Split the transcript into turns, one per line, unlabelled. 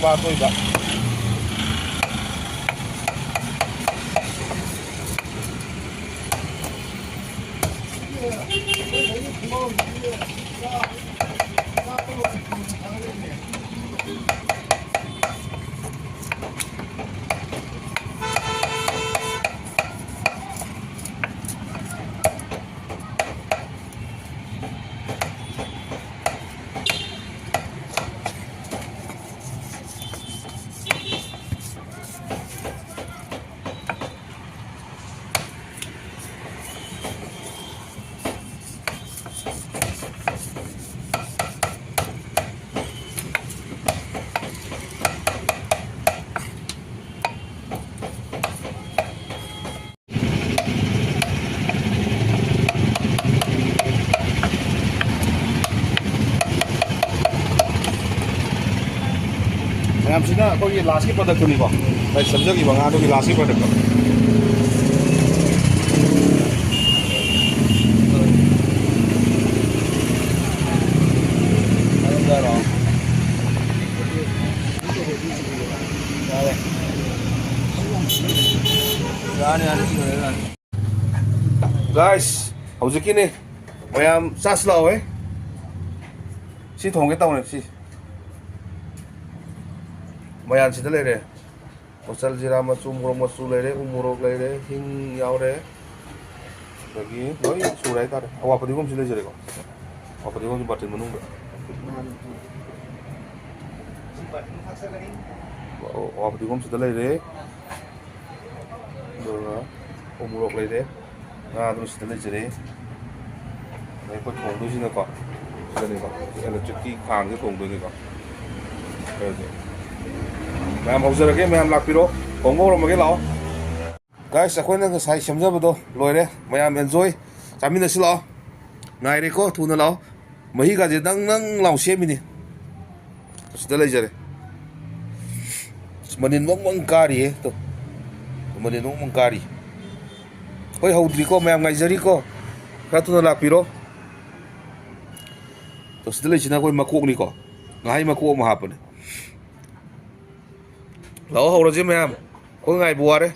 ba tôi ba Em xin có cái last cái product này không? Đây sắm cho cái bằng ăn cái last cái product. Guys, hꯧꯖꯤꯛꯀꯤ ꯅꯦ ꯃꯌꯥꯝ ꯆꯥꯁ ꯂꯥꯛꯑꯣ ꯁꯤ ꯊꯣꯡꯒꯦ ꯇꯧꯅꯦ ꯁꯤ ꯃꯌꯥꯟ ꯁꯤꯗ ꯂꯩꯔꯦ ꯃꯆꯜ ꯖꯤꯔꯥ ꯃꯆꯨ ꯃꯣꯔꯣꯛ ꯃꯆꯨ ꯂꯩꯔꯦ ꯎ ꯃꯣꯔꯣꯛ ꯂꯩꯔꯦ ꯍꯤꯡ ꯌꯥꯎꯔꯦ ꯑꯗꯒꯤ ꯂꯣꯏ ꯁꯨꯔꯦ ꯍꯥꯏꯇꯥꯔꯦ ꯑꯋꯥ ꯐꯗꯤꯒꯣꯝꯁꯨ ꯂꯩꯖꯔꯦꯀꯣ ꯑꯋꯥ ꯐꯗꯤꯒꯣꯝꯁꯨ ꯕꯥꯇꯤꯟ ꯃꯅꯨꯡꯗ ꯑꯋꯥ ꯐꯗꯤꯒꯣꯝꯁꯤꯗ ꯂꯩꯔꯦ ꯑꯗꯨꯒ ꯎ ꯃꯣꯔꯣꯛ ꯂꯩꯔꯦ ꯉꯥꯗꯨꯅ ꯁꯤꯗ ꯂꯩꯖꯔꯦ ꯑꯗꯩ ꯑꯩꯈꯣꯏ ꯊꯣꯡꯗꯣꯏꯁꯤꯅꯀꯣ ꯁꯤꯗꯅꯦꯀꯣ ꯑꯦꯂꯦꯛꯇ꯭ꯔꯤꯛꯀꯤ ꯈꯥꯡꯁꯦ ꯊꯣꯡꯗꯣꯏꯅꯤꯀꯣ ꯃꯌꯥꯝ ꯍꯧꯖꯔꯒꯦ ꯃꯌꯥꯝ ꯂꯥꯛꯄꯤꯔꯣ ꯊꯣꯡꯕ ꯍꯧꯔꯝꯃꯒꯦ ꯂꯥꯛꯑꯣ ꯒꯥꯏꯁ ꯑꯩꯈꯣꯏꯅ ꯉꯁꯥꯏ ꯁꯦꯝꯖꯕꯗꯣ ꯂꯣꯏꯔꯦ ꯃꯌꯥꯝ ꯑꯦꯟꯖꯣꯏ ꯆꯥꯃꯤꯟꯅꯁꯤ ꯂꯥꯛꯑꯣ ꯉꯥꯏꯔꯦꯀꯣ ꯊꯨꯅ ꯂꯥꯛꯑꯣ ꯃꯍꯤꯒꯥꯁꯦ ꯅꯪ ꯅꯪ ꯂꯥꯎ ꯁꯦꯝꯃꯤꯅꯤ ꯁꯤꯗ ꯂꯩꯖꯔꯦ ꯃꯅꯤꯟ ꯋꯪ ꯋꯪ ꯀꯥꯔꯤꯌꯦ ꯇꯣ ꯃꯅꯤꯟ ꯋꯪ ꯋꯪ ꯀꯥꯔꯤ ꯍꯣꯏ ꯍꯧꯗ꯭ꯔꯤꯀꯣ ꯃꯌꯥꯝ ꯉꯥꯏꯖꯔꯤꯀꯣ ꯈꯔ ꯊꯨꯅ ꯂꯥꯛꯄꯤꯔꯣ ꯇꯣ ꯁꯤꯗ ꯂꯩꯁꯤꯅ ꯑꯩꯈꯣꯏ ꯃꯀꯣꯛꯅꯤꯀꯣ ꯉꯥꯍꯩ ꯃꯀꯣꯛ ꯑꯃ ꯍꯥꯞꯄꯅꯦ ꯂꯥꯛꯑꯣ ꯍꯧꯔꯁꯤ ꯃꯌꯥꯝ ꯑꯩꯈꯣꯏ ꯉꯥꯏꯕ ꯋꯥꯔꯦ